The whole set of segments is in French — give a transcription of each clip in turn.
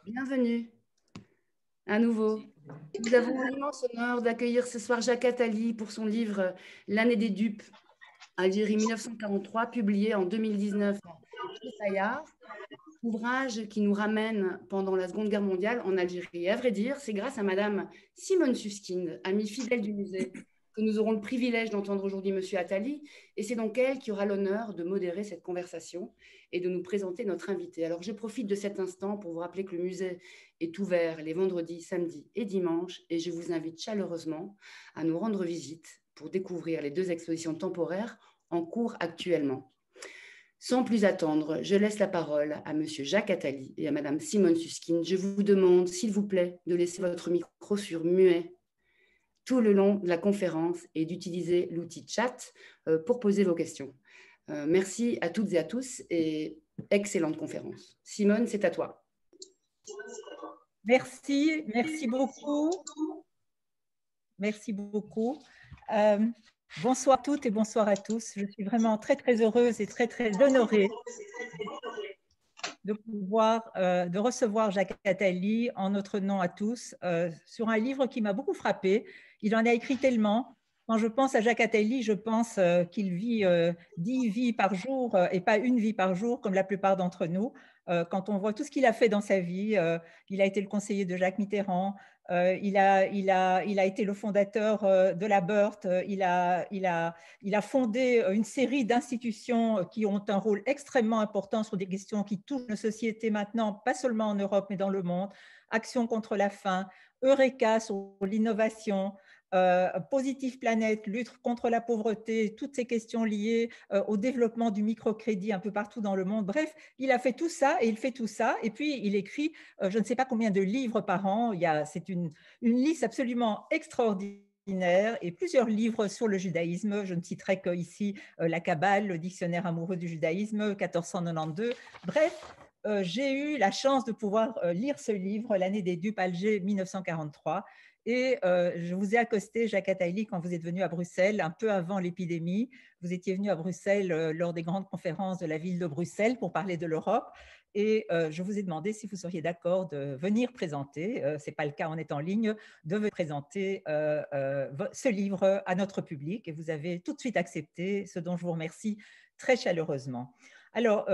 Bienvenue à nouveau. Nous avons l'immense honneur d'accueillir ce soir Jacques Attali pour son livre L'année des dupes, Algérie 1943, publié en 2019 chez Fayard. Ouvrage qui nous ramène pendant la Seconde Guerre mondiale en Algérie. Et à vrai dire, c'est grâce à Madame Simone Susskind, amie fidèle du musée, que nous aurons le privilège d'entendre aujourd'hui Monsieur Attali. Et c'est donc elle qui aura l'honneur de modérer cette conversation et de nous présenter notre invité. Alors, je profite de cet instant pour vous rappeler que le musée est ouvert les vendredis, samedis et dimanches. Et je vous invite chaleureusement à nous rendre visite pour découvrir les 2 expositions temporaires en cours actuellement. Sans plus attendre, je laisse la parole à Monsieur Jacques Attali et à Madame Simone Susskind. Je vous demande, s'il vous plaît, de laisser votre micro sur muet tout le long de la conférence et d'utiliser l'outil chat pour poser vos questions. Merci à toutes et à tous et excellente conférence. Simone, c'est à toi. Merci, merci beaucoup. Merci beaucoup. Bonsoir à toutes et bonsoir à tous. Je suis vraiment très, très heureuse et très, très honorée de recevoir Jacques Attali en notre nom à tous sur un livre qui m'a beaucoup frappée. Il en a écrit tellement. Quand je pense à Jacques Attali, je pense qu'il vit 10 vies par jour et pas une vie par jour, comme la plupart d'entre nous. Quand on voit tout ce qu'il a fait dans sa vie, il a été le conseiller de Jacques Mitterrand, il a été le fondateur de la BERT, il a fondé une série d'institutions qui ont un rôle extrêmement important sur des questions qui touchent nos sociétés maintenant, pas seulement en Europe, mais dans le monde. Action contre la faim, Eureka sur l'innovation, Positive Planète, lutte contre la pauvreté, toutes ces questions liées au développement du microcrédit un peu partout dans le monde. Bref, il a fait tout ça et il fait tout ça. Et puis, il écrit je ne sais pas combien de livres par an. C'est une liste absolument extraordinaire et plusieurs livres sur le judaïsme. Je ne citerai qu'ici la Kabbale, le dictionnaire amoureux du judaïsme, 1492. Bref, j'ai eu la chance de pouvoir lire ce livre, L'année des dupes, Alger 1943. Et je vous ai accosté, Jacques Attali, quand vous êtes venu à Bruxelles, un peu avant l'épidémie. Vous étiez venu à Bruxelles lors des grandes conférences de la ville de Bruxelles pour parler de l'Europe. Et je vous ai demandé si vous seriez d'accord de venir présenter, ce n'est pas le cas, on est en ligne, de venir présenter ce livre à notre public. Et vous avez tout de suite accepté, ce dont je vous remercie très chaleureusement. Alors,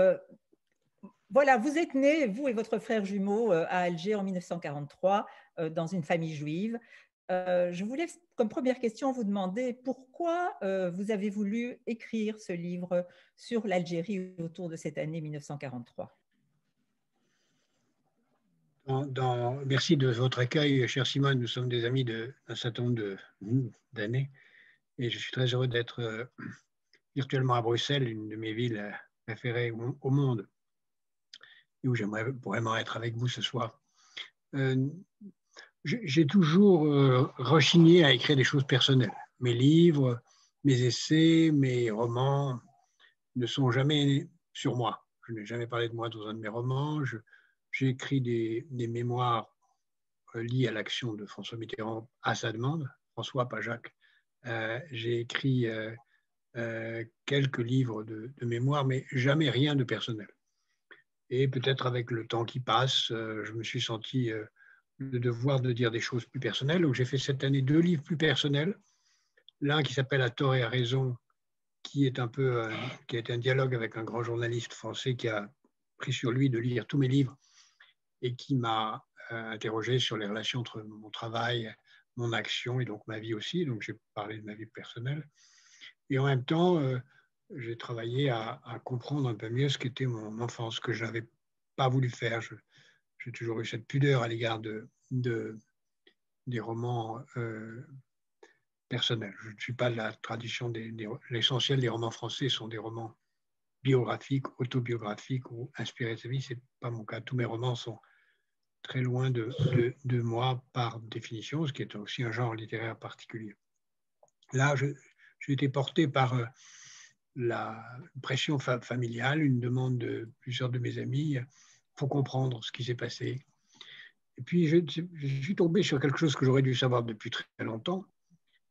voilà, vous êtes né, vous et votre frère jumeau, à Alger en 1943, dans une famille juive. Je voulais, comme première question, vous demander pourquoi vous avez voulu écrire ce livre sur l'Algérie autour de cette année 1943. Merci de votre accueil, chère Simone. Nous sommes des amis d'un certain nombre d'années et je suis très heureux d'être virtuellement à Bruxelles, une de mes villes préférées au monde, et où j'aimerais vraiment être avec vous ce soir. J'ai toujours rechigné à écrire des choses personnelles. Mes livres, mes essais, mes romans ne sont jamais sur moi. Je n'ai jamais parlé de moi dans un de mes romans. J'ai écrit des mémoires liées à l'action de François Mitterrand à sa demande. François, pas Jacques. J'ai écrit quelques livres de mémoire, mais jamais rien de personnel. Et peut-être avec le temps qui passe, je me suis senti le devoir de dire des choses plus personnelles. Donc j'ai fait cette année 2 livres plus personnels. L'un qui s'appelle À tort et à raison, qui est qui a été un dialogue avec un grand journaliste français qui a pris sur lui de lire tous mes livres et qui m'a interrogé sur les relations entre mon travail, mon action et donc ma vie aussi. Donc j'ai parlé de ma vie personnelle. Et en même temps, j'ai travaillé à comprendre un peu mieux ce qu'était mon enfance, que je n'avais pas voulu faire. J'ai toujours eu cette pudeur à l'égard des romans personnels. Je ne suis pas de la tradition l'essentiel des romans français sont des romans biographiques, autobiographiques ou inspirés de sa vie. Ce n'est pas mon cas. Tous mes romans sont très loin de moi par définition, ce qui est aussi un genre littéraire particulier. Là, j'ai été porté par la pression familiale, une demande de plusieurs de mes amis pour comprendre ce qui s'est passé. Et puis, je suis tombé sur quelque chose que j'aurais dû savoir depuis très longtemps,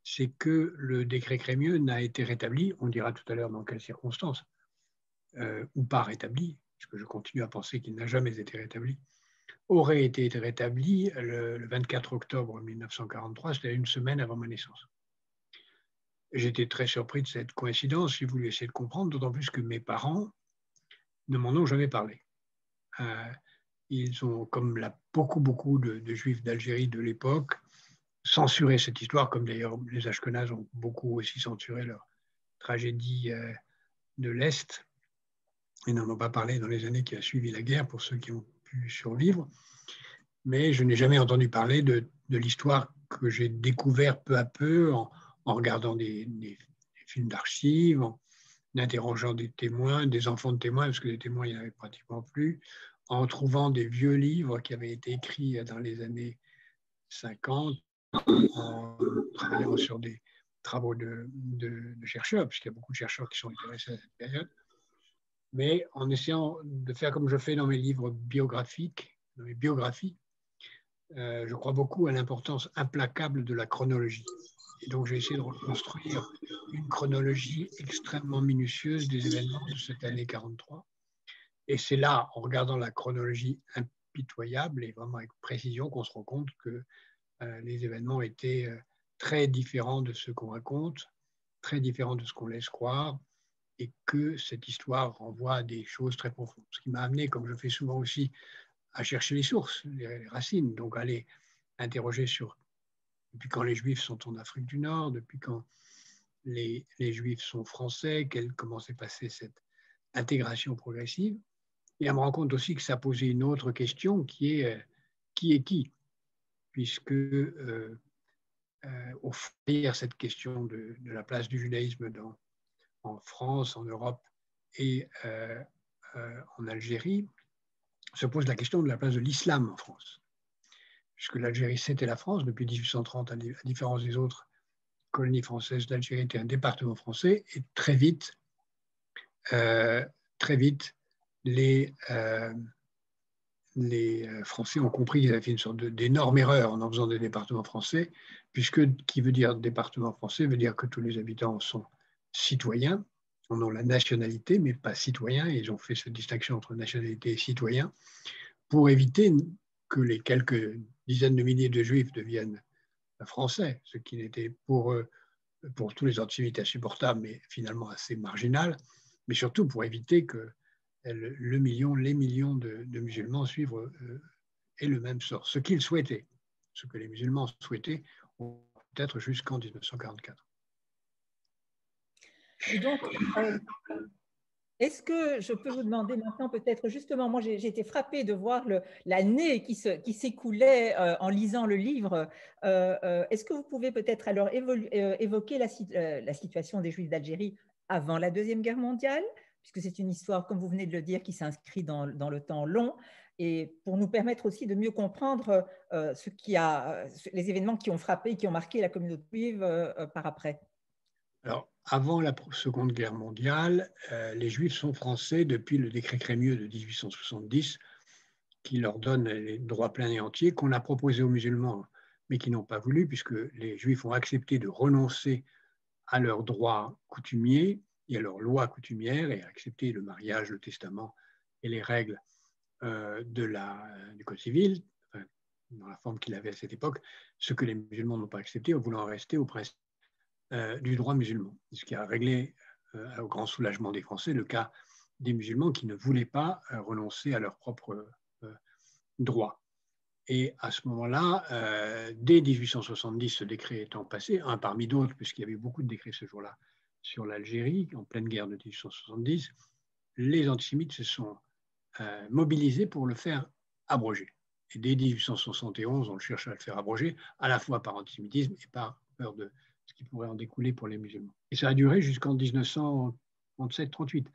c'est que le décret Crémieux n'a été rétabli, on dira tout à l'heure dans quelles circonstances, ou pas rétabli, parce que je continue à penser qu'il n'a jamais été rétabli, aurait été rétabli le 24 octobre 1943, c'était une semaine avant ma naissance. J'étais très surpris de cette coïncidence, j'ai voulu essayer de comprendre, d'autant plus que mes parents ne m'en ont jamais parlé. Ils ont, comme beaucoup de Juifs d'Algérie de l'époque, censuré cette histoire, comme d'ailleurs les Ashkénazes ont beaucoup aussi censuré leur tragédie de l'Est, et n'en ont pas parlé dans les années qui ont suivi la guerre pour ceux qui ont pu survivre. Mais je n'ai jamais entendu parler de l'histoire que j'ai découvert peu à peu en regardant des films d'archives, en interrogeant des témoins, des enfants de témoins, parce que des témoins, il n'y en avait pratiquement plus, en trouvant des vieux livres qui avaient été écrits dans les années 50, en travaillant sur des travaux de chercheurs, puisqu'il y a beaucoup de chercheurs qui sont intéressés à cette période, mais en essayant de faire comme je fais dans mes livres biographiques, dans mes biographies, je crois beaucoup à l'importance implacable de la chronologie. Et donc, j'ai essayé de reconstruire une chronologie extrêmement minutieuse des événements de cette année 43. Et c'est là, en regardant la chronologie impitoyable et vraiment avec précision, qu'on se rend compte que les événements étaient très différents de ce qu'on raconte, très différents de ce qu'on laisse croire, et que cette histoire renvoie à des choses très profondes. Ce qui m'a amené, comme je fais souvent aussi, à chercher les sources, les racines, donc aller interroger sur depuis quand les Juifs sont en Afrique du Nord, depuis quand les Juifs sont français, comment s'est passée cette intégration progressive, et à me rendre compte aussi que ça posait une autre question qui est qui, puisque au fond, derrière cette question de la place du judaïsme en France, en Europe et en Algérie, se pose la question de la place de l'islam en France. Puisque l'Algérie, c'était la France depuis 1830, à différence des autres colonies françaises, l'Algérie était un département français, et très vite, les Français ont compris qu'ils avaient fait une sorte d'énorme erreur en faisant des départements français, puisque qui veut dire département français veut dire que tous les habitants sont citoyens, en ont la nationalité, mais pas citoyens, et ils ont fait cette distinction entre nationalité et citoyen, pour éviter que les quelques dizaines de milliers de Juifs deviennent français, ce qui n'était pour tous les antisémites insupportable, mais finalement assez marginal, mais surtout pour éviter que les millions de musulmans suivent aient le même sort. Ce qu'ils souhaitaient, ce que les musulmans souhaitaient, peut-être jusqu'en 1944. Et donc, est-ce que je peux vous demander maintenant peut-être justement, moi j'ai été frappée de voir l'année qui s'écoulait en lisant le livre. Est-ce que vous pouvez peut-être alors évoquer la situation des Juifs d'Algérie avant la Deuxième Guerre mondiale, puisque c'est une histoire, comme vous venez de le dire, qui s'inscrit dans le temps long, et pour nous permettre aussi de mieux comprendre les événements qui ont frappé, qui ont marqué la communauté juive par après. Alors, avant la Seconde Guerre mondiale, les Juifs sont français depuis le décret Crémieux de 1870, qui leur donne les droits pleins et entiers, qu'on a proposé aux musulmans, mais qui n'ont pas voulu, puisque les Juifs ont accepté de renoncer à leurs droits coutumiers et à leurs lois coutumières, et accepté le mariage, le testament et les règles du Code civil, dans la forme qu'il avait à cette époque, ce que les musulmans n'ont pas accepté en voulant rester au principe du droit musulman, ce qui a réglé au grand soulagement des Français le cas des musulmans qui ne voulaient pas renoncer à leurs propres droits. Et à ce moment-là, dès 1870, ce décret étant passé, un parmi d'autres, puisqu'il y avait beaucoup de décrets ce jour-là sur l'Algérie, en pleine guerre de 1870, les antisémites se sont mobilisés pour le faire abroger. Et dès 1871, on cherche à le faire abroger, à la fois par antisémitisme et par peur de ce qui pourrait en découler pour les musulmans. Et ça a duré jusqu'en 1937-38,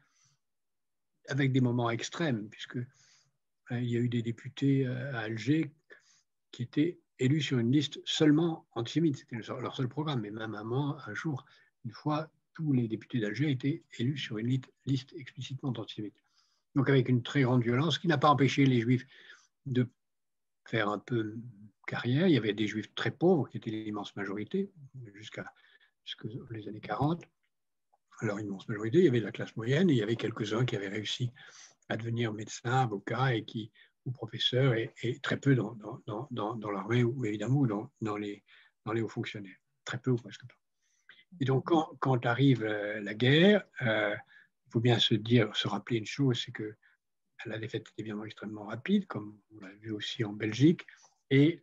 avec des moments extrêmes, puisque il y a eu des députés à Alger qui étaient élus sur une liste seulement antisémite. C'était leur seul programme. Mais même un jour, une fois, tous les députés d'Alger étaient élus sur une liste explicitement antisémite. Donc avec une très grande violence qui n'a pas empêché les Juifs de faire un peu carrière. Il y avait des Juifs très pauvres qui étaient l'immense majorité jusqu'à les années 40. Alors, immense majorité, il y avait la classe moyenne et il y avait quelques-uns qui avaient réussi à devenir médecins, avocats et qui ou professeurs et très peu dans l'armée ou évidemment dans les hauts fonctionnaires. Très peu ou presque pas. Et donc, quand arrive la guerre, il faut bien se rappeler une chose, c'est que la défaite est évidemment extrêmement rapide, comme on l'a vu aussi en Belgique, et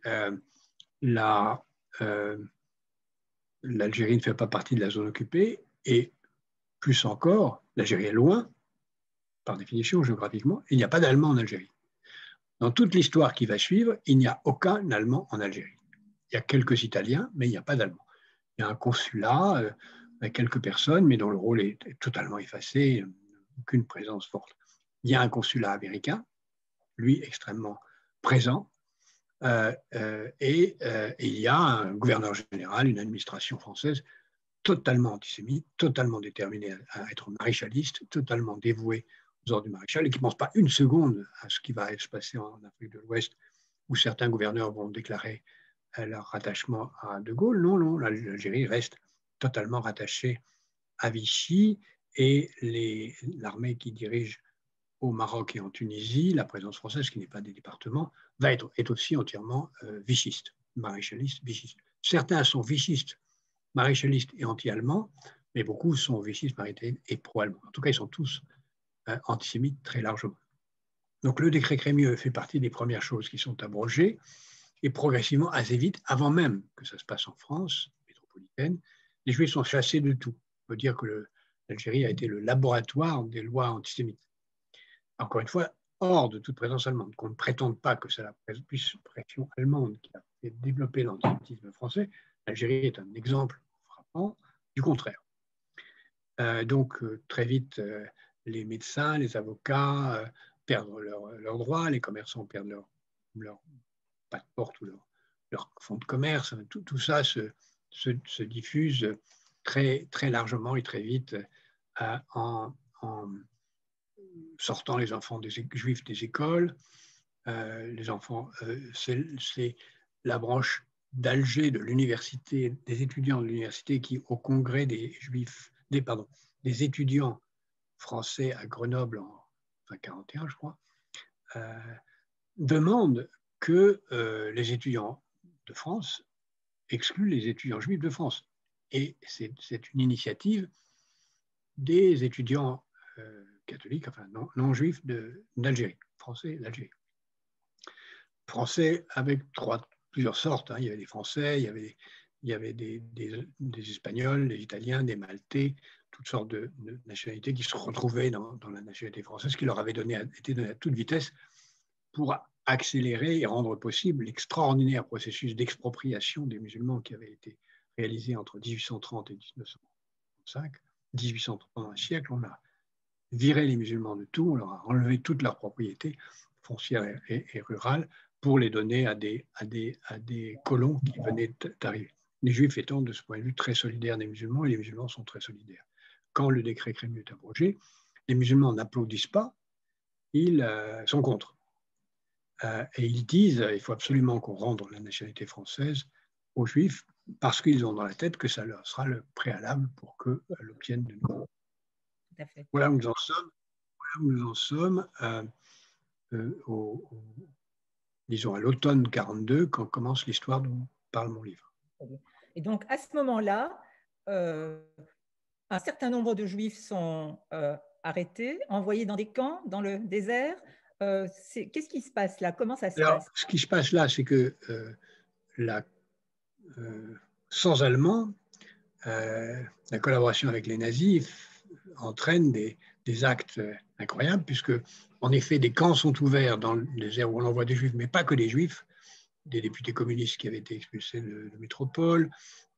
l'Algérie ne fait pas partie de la zone occupée, et plus encore, l'Algérie est loin, par définition, géographiquement, il n'y a pas d'Allemands en Algérie. Dans toute l'histoire qui va suivre, il n'y a aucun Allemand en Algérie. Il y a quelques Italiens, mais il n'y a pas d'Allemands. Il y a un consulat avec quelques personnes, mais dont le rôle est totalement effacé, aucune présence forte. Il y a un consulat américain, lui extrêmement présent, et il y a un gouverneur général, une administration française totalement antisémite, totalement déterminée à être maréchaliste, totalement dévouée aux ordres du maréchal et qui ne pense pas une seconde à ce qui va se passer en Afrique de l'Ouest, où certains gouverneurs vont déclarer leur rattachement à De Gaulle. Non, non, l'Algérie reste totalement rattachée à Vichy et l'armée qui dirige au Maroc et en Tunisie, la présence française, qui n'est pas des départements, est aussi entièrement vichiste, maréchaliste, vichiste. Certains sont vichistes, maréchalistes et anti-allemands, mais beaucoup sont vichistes, maréchalistes et pro-allemands. En tout cas, ils sont tous antisémites très largement. Donc le décret Crémieux fait partie des premières choses qui sont abrogées, et progressivement, assez vite, avant même que ça se passe en France métropolitaine, les Juifs sont chassés de tout. On peut dire que l'Algérie a été le laboratoire des lois antisémites. Encore une fois, hors de toute présence allemande, qu'on ne prétende pas que c'est la pression allemande qui a fait développer l'antisémitisme français. L'Algérie est un exemple frappant du contraire. Donc, très vite, les médecins, les avocats perdent leurs droits, les commerçants perdent leur pas de porte ou leur fonds de commerce. Tout ça se diffuse très, très largement et très vite en sortant les enfants juifs des écoles. Les enfants, c'est la branche d'Alger de l'université, des étudiants de l'université qui, au congrès des juifs, des étudiants français à Grenoble en 1941, je crois, demandent que les étudiants de France excluent les étudiants juifs de France. Et c'est une initiative des étudiants catholiques, enfin non juifs d'Algérie, français d'Algérie. Français avec plusieurs sortes. Hein. Il y avait des Français, il y avait des Espagnols, des Italiens, des Maltais, toutes sortes de nationalités qui se retrouvaient dans la nationalité française, qui leur avait été donnée à toute vitesse pour accélérer et rendre possible l'extraordinaire processus d'expropriation des musulmans qui avait été réalisé entre 1830 et 1905. 1830, pendant un siècle, on a viré les musulmans de tout, on leur a enlevé toutes leurs propriétés foncières et rurales pour les donner à des colons qui venaient d'arriver. Les Juifs étant de ce point de vue très solidaires des musulmans, et les musulmans sont très solidaires. Quand le décret Crémieux est abrogé, les musulmans n'applaudissent pas, ils sont contre. Et ils disent il faut absolument qu'on rende la nationalité française aux Juifs parce qu'ils ont dans la tête que ça leur sera le préalable pour qu'elle l'obtiennent de nouveau. Tout à fait. Voilà où nous en sommes, disons à l'automne 42, quand commence l'histoire dont parle mon livre. Et donc à ce moment-là, un certain nombre de Juifs sont arrêtés, envoyés dans des camps, dans le désert. Qu'est-ce qui se passe là? Comment ça se passe? Ce qui se passe là, c'est que sans Allemands, la collaboration avec les nazis entraîne des actes incroyables, puisque en effet, des camps sont ouverts dans le désert où on envoie des Juifs, mais pas que des Juifs, des députés communistes qui avaient été expulsés de métropole,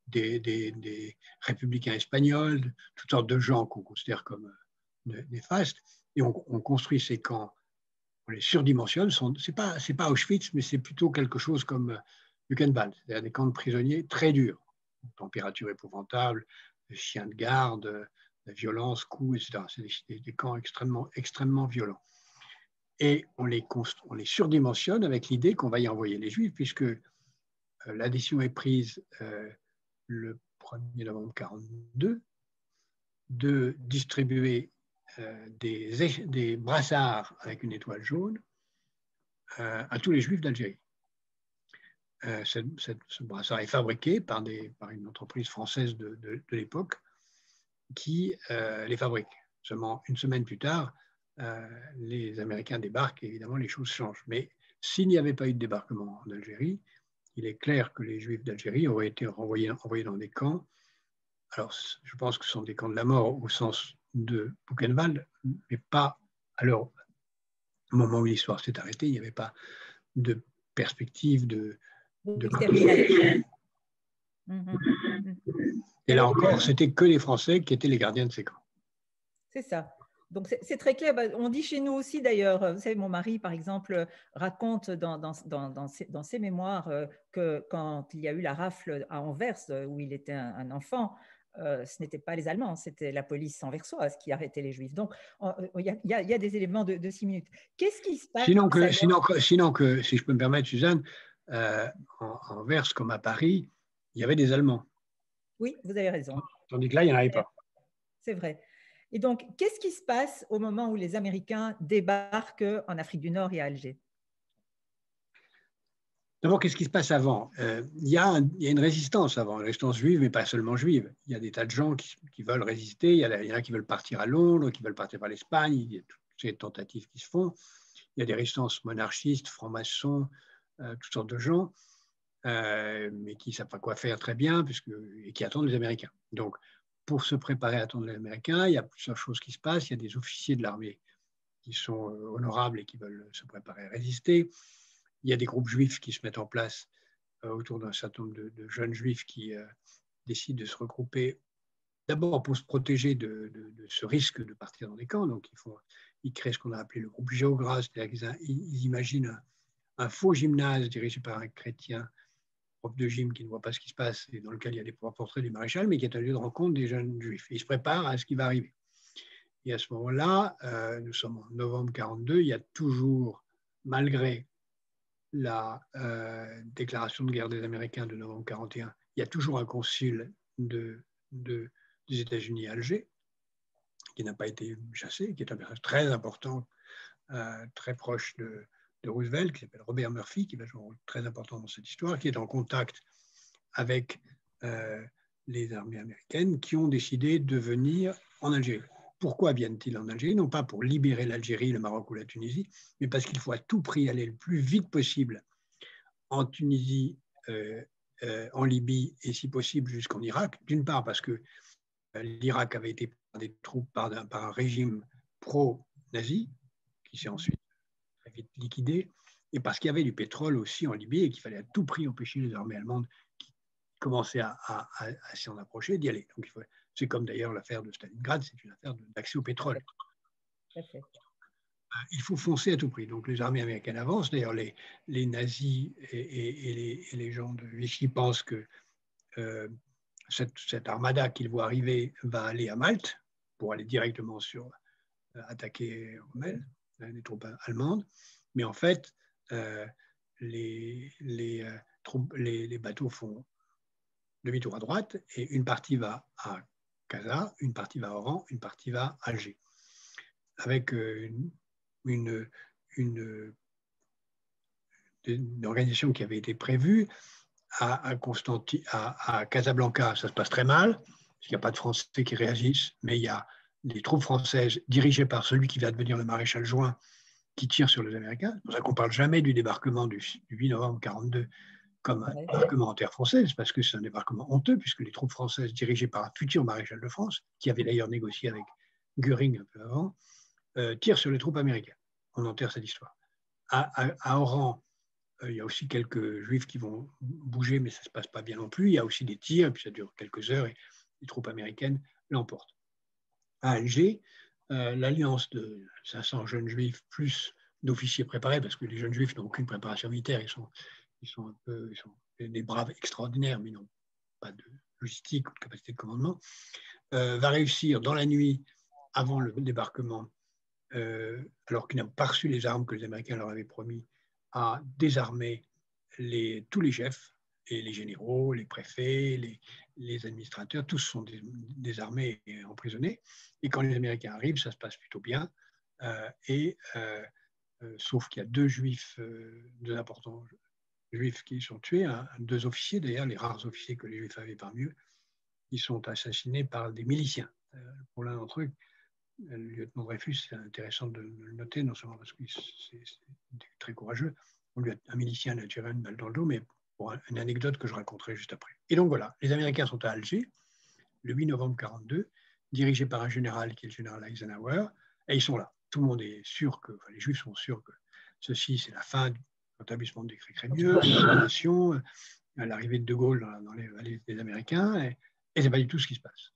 des républicains espagnols, toutes sortes de gens qu'on considère comme néfastes, et on construit ces camps. On les surdimensionne, c'est pas Auschwitz, mais c'est plutôt quelque chose comme Buchenwald, c'est-à-dire des camps de prisonniers très durs, température épouvantable, chiens de garde, la violence, coups, etc. C'est des camps extrêmement, extrêmement violents. Et on les surdimensionne avec l'idée qu'on va y envoyer les Juifs, puisque la décision est prise le 1er novembre 1942 de distribuer des brassards avec une étoile jaune à tous les Juifs d'Algérie. Ce brassard est fabriqué par une entreprise française de l'époque qui les fabrique. Seulement une semaine plus tard, les Américains débarquent et évidemment les choses changent. Mais s'il n'y avait pas eu de débarquement en Algérie, il est clair que les Juifs d'Algérie auraient été envoyés dans des camps. Alors, je pense que ce sont des camps de la mort au sens de Buchenwald, mais pas alors, au moment où l'histoire s'est arrêtée, il n'y avait pas de perspective de Et là encore, c'était que les Français qui étaient les gardiens de ces camps. C'est ça. Donc, c'est très clair. On dit chez nous aussi, d'ailleurs, vous savez, mon mari, par exemple, raconte dans ses mémoires que quand il y a eu la rafle à Anvers, où il était un enfant, ce n'était pas les Allemands, c'était la police anversoise qui arrêtait les Juifs. Donc, il y a des éléments de similitude. Qu'est-ce qui se passe sinon que, si je peux me permettre, Suzanne, en Anvers comme à Paris, il y avait des Allemands. Oui, vous avez raison. Tandis que là, il n'y en avait pas. C'est vrai. Et donc, qu'est-ce qui se passe au moment où les Américains débarquent en Afrique du Nord et à Alger? D'abord, qu'est-ce qui se passe avant? Il y a une résistance avant, une résistance juive, mais pas seulement juive. Il y a des tas de gens qui veulent résister. Il y en a qui veulent partir à Londres, qui veulent partir par l'Espagne. Il y a toutes ces tentatives qui se font. Il y a des résistances monarchistes, francs-maçons, toutes sortes de gens, mais qui ne savent pas quoi faire très bien et qui attendent les Américains. Donc, pour se préparer à attendre les Américains, il y a plusieurs choses qui se passent. Il y a des officiers de l'armée qui sont honorables et qui veulent se préparer à résister. Il y a des groupes juifs qui se mettent en place autour d'un certain nombre de jeunes juifs qui décident de se regrouper d'abord pour se protéger de ce risque de partir dans des camps. Donc, ils créent ce qu'on a appelé le groupe Géogras, c'est-à-dire qu'ils imaginent un faux gymnase dirigé par un chrétien, prof de gym qui ne voit pas ce qui se passe et dans lequel il y a des portraits du maréchal, mais qui est un lieu de rencontre des jeunes juifs. Et ils se préparent à ce qui va arriver. Et à ce moment-là, nous sommes en novembre 1942, il y a toujours, malgré la déclaration de guerre des Américains de novembre 1941, il y a toujours un consul des États-Unis à Alger, qui n'a pas été chassé, qui est un personnage très important, très proche de Roosevelt, qui s'appelle Robert Murphy, qui va jouer un rôle très important dans cette histoire, qui est en contact avec les armées américaines qui ont décidé de venir en Algérie. Pourquoi viennent-ils en Algérie? Non pas pour libérer l'Algérie, le Maroc ou la Tunisie, mais parce qu'il faut à tout prix aller le plus vite possible en Tunisie, en Libye et si possible jusqu'en Irak. D'une part parce que l'Irak avait été des troupes par un régime pro-nazi qui s'est ensuite très vite liquidé, et parce qu'il y avait du pétrole aussi en Libye et qu'il fallait à tout prix empêcher les armées allemandes qui commençaient à s'en approcher d'y aller. Donc, c'est comme d'ailleurs l'affaire de Stalingrad, c'est une affaire d'accès au pétrole. Il faut foncer à tout prix. Donc les armées américaines avancent. D'ailleurs, les nazis et les gens de Vichy pensent que cette armada qu'ils voient arriver va aller à Malte pour aller directement attaquer Rommel, les troupes allemandes. Mais en fait, les bateaux font demi-tour à droite et une partie va à Casa, une partie va à Oran, une partie va à Alger. Avec une organisation qui avait été prévue à Casablanca, ça se passe très mal, parce qu'il n'y a pas de Français qui réagissent, mais il y a des troupes françaises dirigées par celui qui va devenir le maréchal Juin qui tirent sur les Américains. C'est pour ça qu'on ne parle jamais du débarquement du 8 novembre 1942 comme un débarquement en terre française, parce que c'est un débarquement honteux, puisque les troupes françaises dirigées par un futur maréchal de France, qui avait d'ailleurs négocié avec Göring un peu avant, tirent sur les troupes américaines. On enterre cette histoire. À Oran, il y a aussi quelques juifs qui vont bouger, mais ça ne se passe pas bien non plus. Il y a aussi des tirs, et puis ça dure quelques heures, et les troupes américaines l'emportent. À Alger, l'alliance de 500 jeunes juifs plus d'officiers préparés, parce que les jeunes juifs n'ont aucune préparation militaire, ils sont des braves extraordinaires, mais ils n'ont pas de logistique ou de capacité de commandement, va réussir dans la nuit, avant le débarquement, alors qu'ils n'ont pas reçu les armes que les Américains leur avaient promis, à désarmer tous les chefs, et les généraux, les préfets, les administrateurs, tous sont désarmés et emprisonnés. Et quand les Américains arrivent, ça se passe plutôt bien. sauf qu'il y a deux importants juifs qui sont tués, deux officiers d'ailleurs, les rares officiers que les juifs avaient parmi eux, qui sont assassinés par des miliciens. Pour l'un d'entre eux, le lieutenant Dreyfus, c'est intéressant de le noter, non seulement parce que c'est très courageux, un milicien a tiré une balle dans le dos, mais pour une anecdote que je raconterai juste après. Et donc voilà, les Américains sont à Alger, le 8 novembre 1942, dirigés par un général qui est le général Eisenhower, et ils sont là. Tout le monde est sûr que, enfin, les Juifs sont sûrs que ceci, c'est la fin du rétablissement du décret Crémieux, la nation, l'arrivée de Gaulle dans les vallées des Américains, et ce n'est pas du tout ce qui se passe.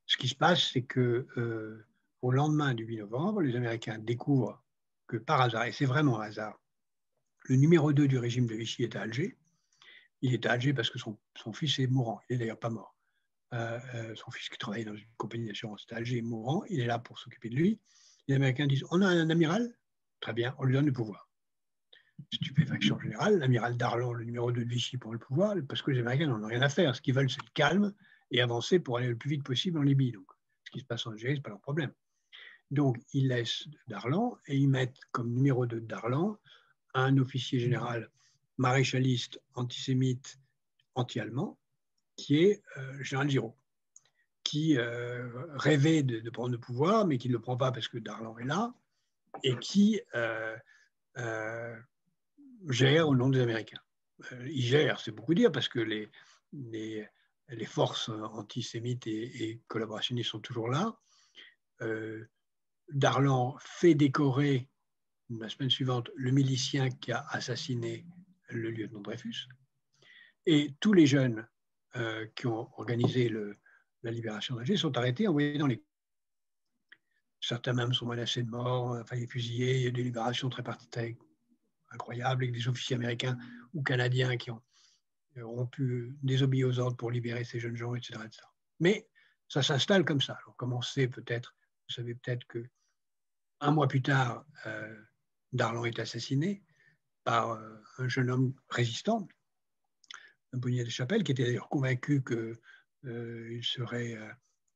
Ce qui se passe, c'est que au lendemain du 8 novembre, les Américains découvrent que par hasard, et c'est vraiment un hasard, le numéro 2 du régime de Vichy est à Alger. Il est à Alger parce que son fils est mourant. Il n'est d'ailleurs pas mort. Son fils qui travaillait dans une compagnie d'assurance est à Alger est mourant. Il est là pour s'occuper de lui. Les Américains disent, on a un amiral, très bien, on lui donne le pouvoir. Stupéfaction générale, l'amiral Darlan, le numéro 2 de Vichy, pour le pouvoir, parce que les Américains n'en ont rien à faire. Ce qu'ils veulent, c'est le calme et avancer pour aller le plus vite possible en Libye. Donc, ce qui se passe en Algérie, ce n'est pas leur problème. Donc, ils laissent Darlan et ils mettent comme numéro 2 de Darlan un officier général maréchaliste, antisémite, anti-allemand, qui est le général Giraud, qui rêvait de prendre le pouvoir, mais qui ne le prend pas parce que Darlan est là, et qui gère au nom des Américains. Il gère, c'est beaucoup dire, parce que les forces antisémites et collaborationnistes sont toujours là. Darlan fait décorer la semaine suivante le milicien qui a assassiné le lieutenant Dreyfus. Et tous les jeunes qui ont organisé la libération d'Alger sont arrêtés et envoyés dans les camps. Certains même sont menacés de mort, enfin fusillés. Il y a des libérations très incroyables avec des officiers américains ou canadiens qui ont rompu, désobéi aux ordres pour libérer ces jeunes gens, etc. etc. Mais ça s'installe comme ça. Alors, comme on sait peut-être, vous savez peut-être que un mois plus tard, Darlan est assassiné par un jeune homme résistant, un Bonnier de Chapelle, qui était d'ailleurs convaincu qu'il serait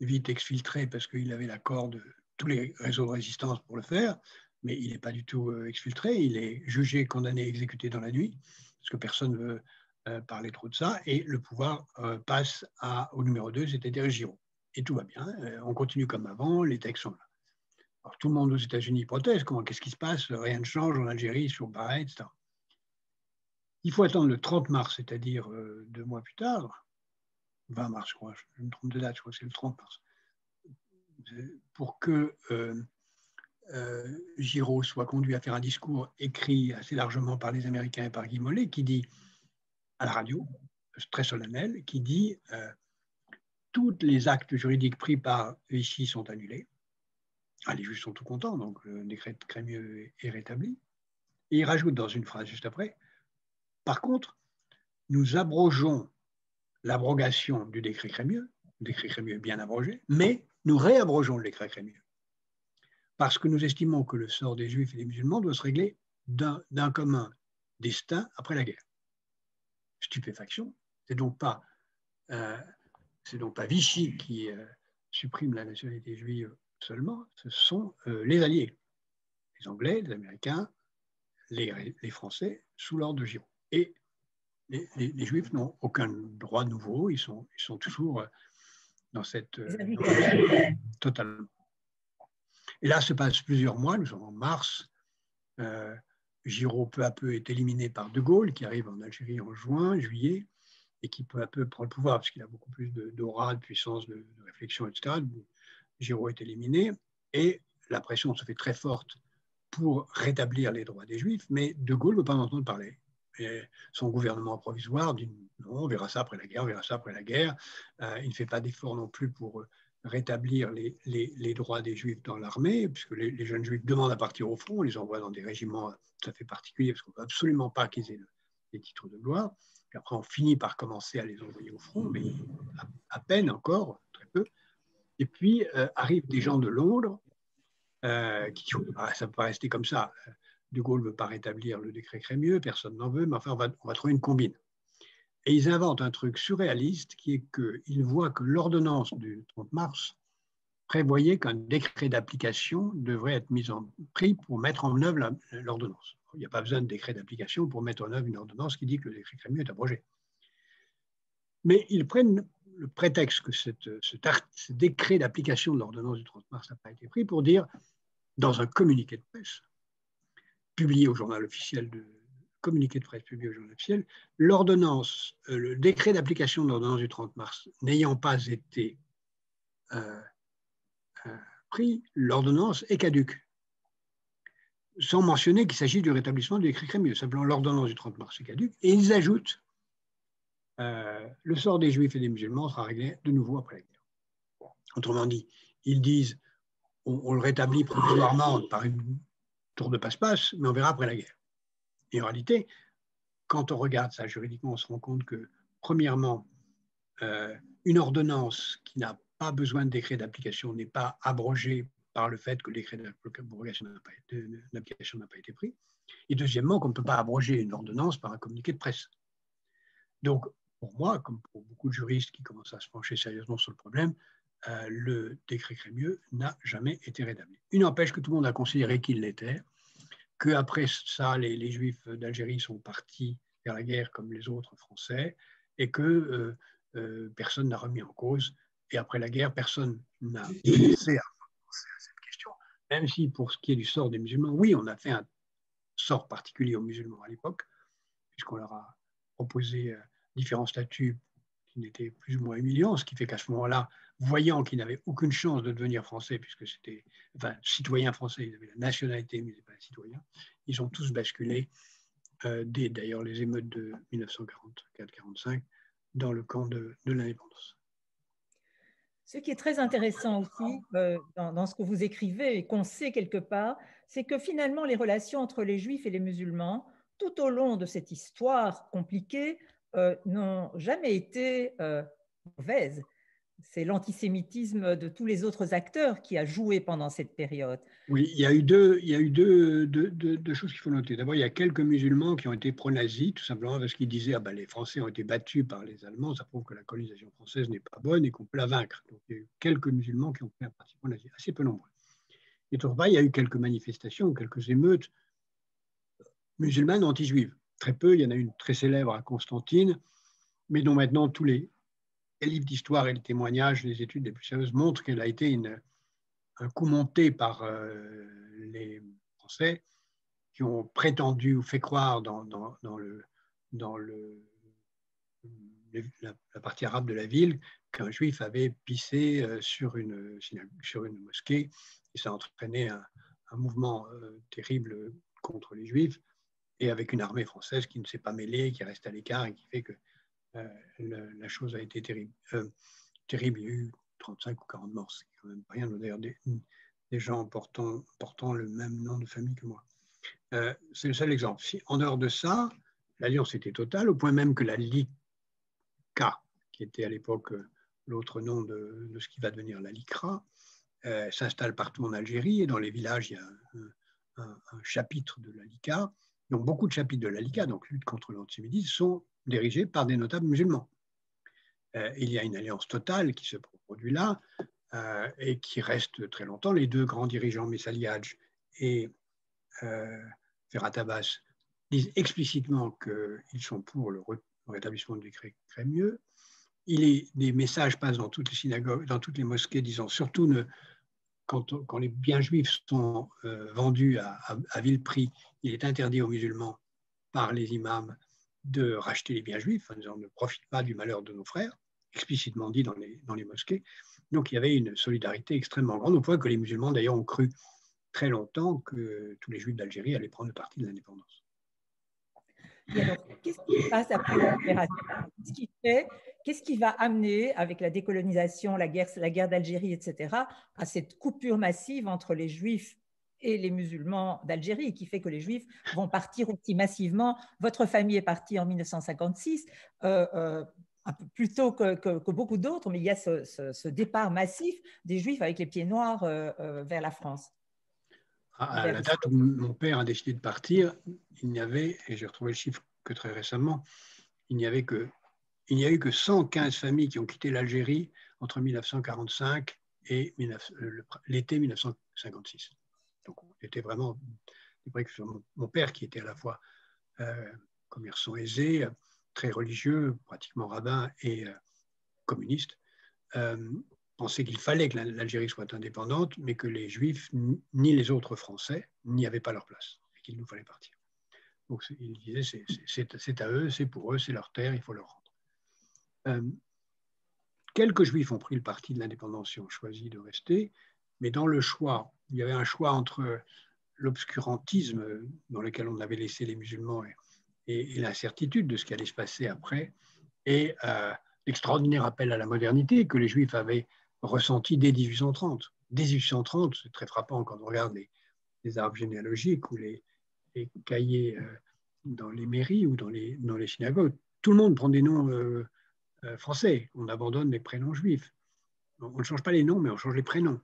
vite exfiltré parce qu'il avait l'accord de tous les réseaux de résistance pour le faire, mais il n'est pas du tout exfiltré. Il est jugé, condamné, exécuté dans la nuit, parce que personne ne veut parler trop de ça, et le pouvoir passe au numéro 2, c'est-à-dire Giraud. Et tout va bien, on continue comme avant, les textes sont là. Alors, tout le monde aux États-Unis proteste. Qu'est-ce qui se passe? Rien ne change en Algérie, sur pareil, etc. Il faut attendre le 30 mars, c'est-à-dire 2 mois plus tard, 20 mars, je crois, je me trompe de date, je crois que c'est le 30 mars, pour que Giraud soit conduit à faire un discours écrit assez largement par les Américains et par Guy Mollet, qui dit à la radio, très solennel, qui dit tous les actes juridiques pris par Vichy sont annulés. Les juges sont tout contents, donc le décret de Crémieux est rétabli. Et il rajoute dans une phrase juste après, par contre, nous abrogeons l'abrogation du décret Crémieux, le décret Crémieux est bien abrogé, mais nous réabrogeons le décret Crémieux, parce que nous estimons que le sort des Juifs et des musulmans doit se régler d'un commun destin après la guerre. Stupéfaction, c'est donc pas Vichy qui supprime la nationalité juive seulement, ce sont les alliés, les Anglais, les Américains, les Français, sous l'ordre de Giraud. Et les Juifs n'ont aucun droit nouveau, ils sont toujours dans cette totalement. Et là se passent plusieurs mois, nous sommes en mars, Giraud peu à peu est éliminé par De Gaulle, qui arrive en Algérie en juillet, et qui peu à peu prend le pouvoir, parce qu'il a beaucoup plus d'aura, de puissance, de réflexion, etc. Giraud est éliminé, et la pression se fait très forte pour rétablir les droits des Juifs, mais De Gaulle ne veut pas en entendre parler. Et son gouvernement provisoire dit non, on verra ça après la guerre, on verra ça après la guerre. Il ne fait pas d'effort non plus pour rétablir les droits des Juifs dans l'armée, puisque les jeunes Juifs demandent à partir au front, on les envoie dans des régiments tout à fait particuliers, parce qu'on ne veut absolument pas qu'ils aient les titres de gloire. Puis après, on finit par commencer à les envoyer au front, mais à peine encore, très peu. Et puis arrivent des gens de Londres, qui ça ne peut pas rester comme ça. De Gaulle ne veut pas rétablir le décret Crémieux, personne n'en veut, mais enfin, on va trouver une combine. Et ils inventent un truc surréaliste qui est qu'ils voient que l'ordonnance du 30 mars prévoyait qu'un décret d'application devrait être pris pour mettre en œuvre l'ordonnance. Il n'y a pas besoin de décret d'application pour mettre en œuvre une ordonnance qui dit que le décret Crémieux est abrogé. Mais ils prennent le prétexte que ce décret d'application de l'ordonnance du 30 mars n'a pas été pris pour dire, dans un communiqué de presse, publié au journal officiel communiqué de presse publié au journal officiel, l'ordonnance, le décret d'application de l'ordonnance du 30 mars n'ayant pas été pris, l'ordonnance est caduque. Sans mentionner qu'il s'agit du rétablissement du décret Crémieux. Simplement, l'ordonnance du 30 mars est caduque. Et ils ajoutent le sort des Juifs et des musulmans sera réglé de nouveau après la guerre. Autrement dit, ils disent on le rétablit provisoirement par une tour de passe-passe, mais on verra après la guerre. Et en réalité, quand on regarde ça juridiquement, on se rend compte que, premièrement, une ordonnance qui n'a pas besoin de décret d'application n'est pas abrogée par le fait que le décret d'application n'a pas été pris. Et deuxièmement, qu'on ne peut pas abroger une ordonnance par un communiqué de presse. Donc, pour moi, comme pour beaucoup de juristes qui commencent à se pencher sérieusement sur le problème, le décret Crémieux n'a jamais été rétabli. Il n'empêche que tout le monde a considéré qu'il l'était, qu'après ça, les Juifs d'Algérie sont partis vers la guerre comme les autres Français, et que personne n'a remis en cause. Et après la guerre, personne n'a pensé à cette question, même si pour ce qui est du sort des musulmans, oui, on a fait un sort particulier aux musulmans à l'époque, puisqu'on leur a proposé différents statuts qui n'étaient plus ou moins humiliants, ce qui fait qu'à ce moment-là, voyant qu'ils n'avaient aucune chance de devenir français, puisque c'était, enfin, citoyens français, ils avaient la nationalité, mais ils n'étaient pas citoyens, ils ont tous basculé, dès d'ailleurs les émeutes de 1944-45, dans le camp de l'indépendance. Ce qui est très intéressant aussi dans ce que vous écrivez et qu'on sait quelque part, c'est que finalement les relations entre les Juifs et les musulmans, tout au long de cette histoire compliquée, n'ont jamais été mauvaises. C'est l'antisémitisme de tous les autres acteurs qui a joué pendant cette période. Oui, il y a eu deux choses qu'il faut noter. D'abord, il y a quelques musulmans qui ont été pro-nazis, tout simplement parce qu'ils disaient les Français ont été battus par les Allemands, ça prouve que la colonisation française n'est pas bonne et qu'on peut la vaincre. Donc, il y a eu quelques musulmans qui ont pris un parti pro-nazi, assez peu nombreux. Et d'autre part, il y a eu quelques manifestations, quelques émeutes musulmanes anti-juives. Très peu, il y en a une très célèbre à Constantine, mais dont maintenant tous les livres d'histoire et les témoignages, les études les plus sérieuses montrent qu'elle a été un coup monté par les Français qui ont prétendu ou fait croire dans la partie arabe de la ville qu'un juif avait pissé sur une mosquée et ça a entraîné un mouvement terrible contre les juifs et avec une armée française qui ne s'est pas mêlée, qui reste à l'écart et qui fait que la chose a été terrible. Terrible, il y a eu 35 ou 40 morts, c'est quand même rien, d'ailleurs des gens portant le même nom de famille que moi. C'est le seul exemple. En dehors de ça, l'alliance était totale, au point même que la LICA, qui était à l'époque l'autre nom de ce qui va devenir la LICRA, s'installe partout en Algérie, et dans les villages, il y a un chapitre de la LICA. Donc beaucoup de chapitres de la LICA, donc lutte contre l'antisémitisme, sont dirigés par des notables musulmans. Il y a une alliance totale qui se produit là et qui reste très longtemps. Les deux grands dirigeants, Messali Hadj et Ferhat Abbas, disent explicitement qu'ils sont pour le rétablissement du décret Crémieux. Des messages passent dans toutes les synagogues, dans toutes les mosquées, disant surtout quand les biens juifs sont vendus à vil prix, il est interdit aux musulmans par les imams de racheter les biens juifs, en disant on ne profite pas du malheur de nos frères, explicitement dit dans les mosquées. Donc il y avait une solidarité extrêmement grande, au point que les musulmans d'ailleurs ont cru très longtemps que tous les juifs d'Algérie allaient prendre le parti de l'indépendance. Et alors, qu'est-ce qui se passe après la libération? Qu'est-ce qui va amener, avec la décolonisation, la guerre d'Algérie, etc., à cette coupure massive entre les Juifs et les musulmans d'Algérie, qui fait que les Juifs vont partir aussi massivement? Votre famille est partie en 1956, un peu plus tôt que beaucoup d'autres, mais il y a ce départ massif des Juifs avec les pieds noirs vers la France. À la date où mon père a décidé de partir, il n'y avait, et j'ai retrouvé le chiffre que très récemment, il n'y a eu que 115 familles qui ont quitté l'Algérie entre 1945 et l'été 1956. Donc, c'était vraiment, mon père qui était à la fois commerçant aisé, très religieux, pratiquement rabbin et communiste, pensait qu'il fallait que l'Algérie soit indépendante, mais que les Juifs, ni les autres Français, n'y avaient pas leur place, et qu'il nous fallait partir. Donc il disait, c'est à eux, c'est pour eux, c'est leur terre, il faut leur rendre. Quelques Juifs ont pris le parti de l'indépendance et ont choisi de rester, mais dans le choix, il y avait un choix entre l'obscurantisme dans lequel on avait laissé les musulmans et l'incertitude de ce qui allait se passer après, et l'extraordinaire appel à la modernité que les Juifs avaient ressenti dès 1830. Dès 1830, c'est très frappant quand on regarde les arbres généalogiques ou les cahiers dans les mairies ou dans les synagogues. Tout le monde prend des noms français. On abandonne les prénoms juifs. On ne change pas les noms, mais on change les prénoms.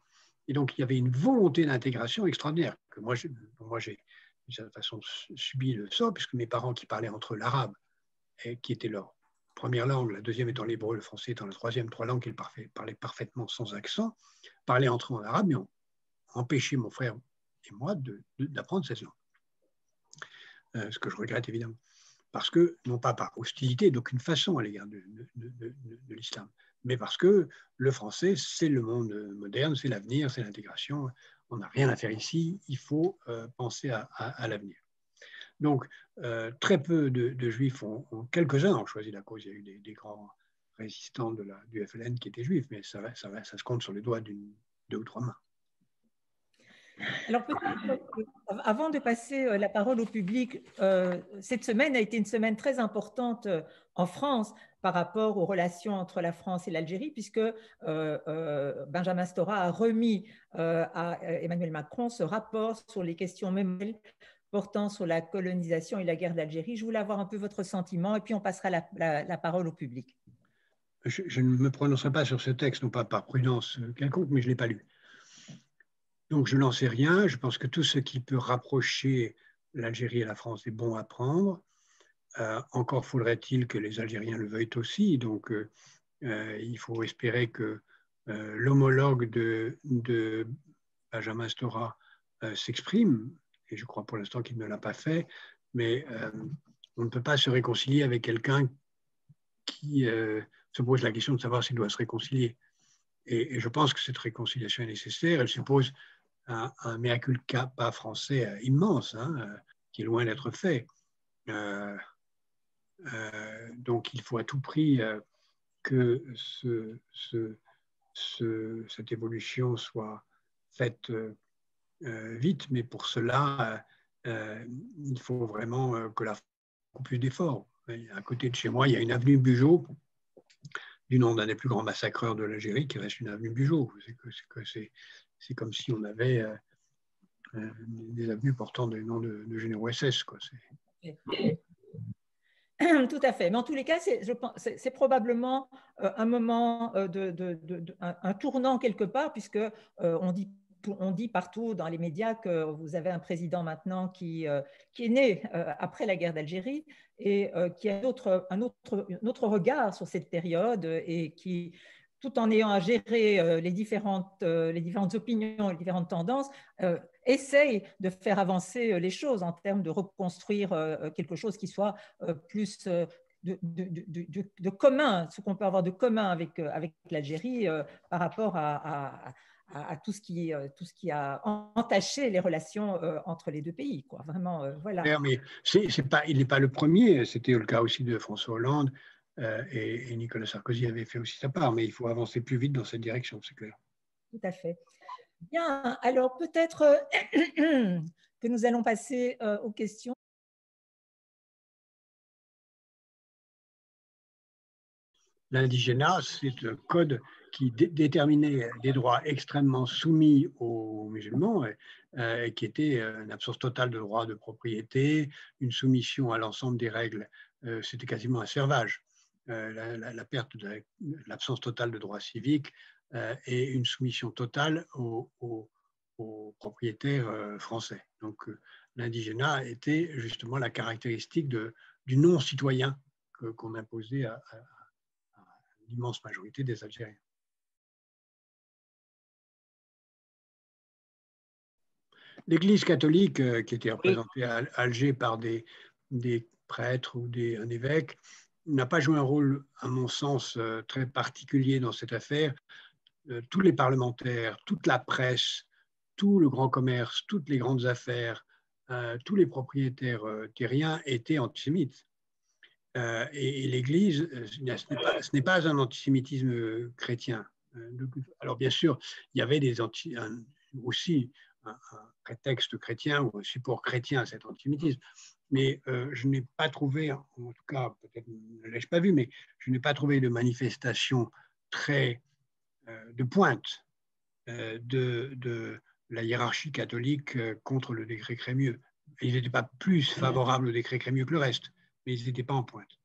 Et donc, il y avait une volonté d'intégration extraordinaire que moi, j'ai de cette façon subi le sort, puisque mes parents qui parlaient entre eux l'arabe, qui était leur première langue, la deuxième étant l'hébreu, le français étant la troisième, trois langues qu'ils parlaient parfaitement sans accent, parlaient entre eux en arabe, mais ont empêché mon frère et moi d'apprendre cette langue. Ce que je regrette évidemment. Parce que, non pas par hostilité d'aucune façon à l'égard de l'islam, mais parce que le français, c'est le monde moderne, c'est l'avenir, c'est l'intégration. On n'a rien à faire ici, il faut penser à l'avenir. Donc, très peu de Juifs, quelques-uns ont choisi la cause. Il y a eu des grands résistants du FLN qui étaient juifs, mais ça se compte sur les doigts deux ou trois mains. Alors, avant de passer la parole au public, cette semaine a été une semaine très importante en France par rapport aux relations entre la France et l'Algérie, puisque Benjamin Stora a remis à Emmanuel Macron ce rapport sur les questions mémorielles portant sur la colonisation et la guerre d'Algérie. Je voulais avoir un peu votre sentiment et puis on passera la parole au public. Je ne me prononcerai pas sur ce texte, non pas par prudence quelconque, mais je ne l'ai pas lu. Donc, je n'en sais rien. Je pense que tout ce qui peut rapprocher l'Algérie et la France est bon à prendre. Encore faudrait-il que les Algériens le veuillent aussi. Donc, il faut espérer que l'homologue de Benjamin Stora s'exprime. Et je crois pour l'instant qu'il ne l'a pas fait. Mais on ne peut pas se réconcilier avec quelqu'un qui se pose la question de savoir s'il doit se réconcilier. Et je pense que cette réconciliation est nécessaire. Elle suppose un mea culpa français immense, qui est loin d'être fait. Donc, il faut à tout prix que cette évolution soit faite vite, mais pour cela, il faut vraiment que la France fasse beaucoup plus d'efforts. À côté de chez moi, il y a une avenue Bugeaud, du nom d'un des plus grands massacreurs de l'Algérie, qui reste une avenue Bugeaud. C'est comme si on avait des avenues portant des noms de généraux SS. Quoi. Tout à fait. Mais en tous les cas, c'est probablement un moment, un tournant quelque part, puisque on dit partout dans les médias que vous avez un président maintenant qui est né après la guerre d'Algérie et qui a un autre regard sur cette période et qui, tout en ayant à gérer les différentes opinions, les différentes tendances, essaye de faire avancer les choses en termes de reconstruire quelque chose qui soit plus de commun, ce qu'on peut avoir de commun avec l'Algérie par rapport à tout ce qui a entaché les relations entre les deux pays. Quoi. Vraiment, voilà. Mais il n'est pas le premier, c'était le cas aussi de François Hollande et Nicolas Sarkozy avait fait aussi sa part, mais il faut avancer plus vite dans cette direction, c'est clair. Tout à fait. Bien, alors peut-être que nous allons passer aux questions. L'indigénat, c'est un code qui déterminait des droits extrêmement soumis aux musulmans, qui était une absence totale de droits de propriété, une soumission à l'ensemble des règles. C'était quasiment un servage. La perte de l'absence totale de droits civiques et une soumission totale aux propriétaires français. Donc l'indigénat était justement la caractéristique du non-citoyen qu'on imposait à l'immense majorité des Algériens. L'Église catholique, qui était représentée à Alger par des prêtres ou un évêque, n'a pas joué un rôle, à mon sens, très particulier dans cette affaire. Tous les parlementaires, toute la presse, tout le grand commerce, toutes les grandes affaires, tous les propriétaires terriens étaient antisémites. Et l'Église, ce n'est pas un antisémitisme chrétien. Alors bien sûr, il y avait aussi un prétexte chrétien ou un support chrétien à cet antisémitisme. Mais je n'ai pas trouvé, en tout cas, peut-être ne l'ai-je pas vu, mais je n'ai pas trouvé de manifestation très de pointe de la hiérarchie catholique contre le décret Crémieux. Ils n'étaient pas plus favorables au décret Crémieux que le reste, mais ils n'étaient pas en pointe.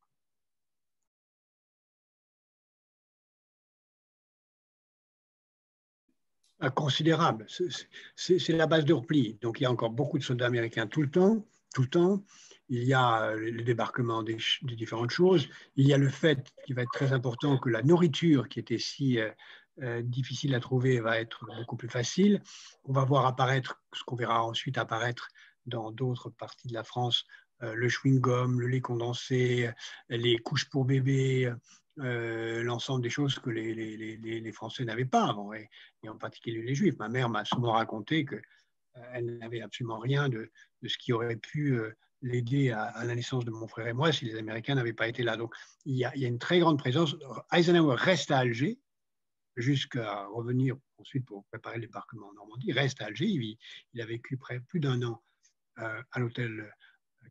Considérable. C'est la base de repli. Donc, il y a encore beaucoup de soldats américains tout le temps. Il y a le débarquement des différentes choses. Il y a le fait, qui va être très important, que la nourriture, qui était si difficile à trouver, va être beaucoup plus facile. On va voir apparaître, ce qu'on verra ensuite apparaître dans d'autres parties de la France, le chewing-gum, le lait condensé, les couches pour bébés, l'ensemble des choses que les Français n'avaient pas avant, et en particulier les Juifs. Ma mère m'a souvent raconté qu'elle n'avait absolument rien de ce qui aurait pu l'aider à la naissance de mon frère et moi si les Américains n'avaient pas été là. Donc il y a une très grande présence. Eisenhower reste à Alger jusqu'à revenir ensuite pour préparer le débarquement en Normandie. Il reste à Alger. Il a vécu plus d'1 an à l'hôtel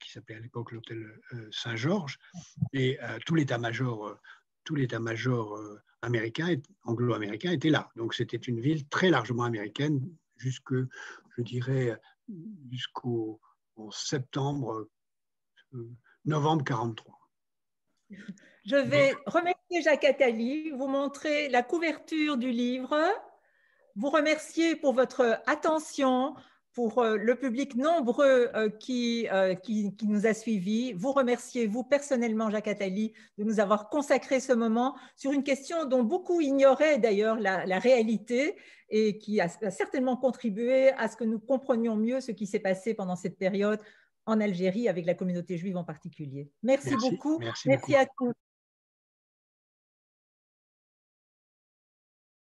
qui s'appelait à l'époque l'hôtel Saint-Georges, et tout l'état-major américain, anglo-américain était là. Donc c'était une ville très largement américaine je dirais, jusqu'au novembre 43. Je vais remercier Jacques Attali, vous montrer la couverture du livre, vous remercier pour votre attention, pour le public nombreux qui nous a suivis. Vous remercier, vous personnellement, Jacques Attali, de nous avoir consacré ce moment sur une question dont beaucoup ignoraient d'ailleurs la réalité et qui a certainement contribué à ce que nous comprenions mieux ce qui s'est passé pendant cette période en Algérie avec la communauté juive en particulier. Merci beaucoup. Merci à tous.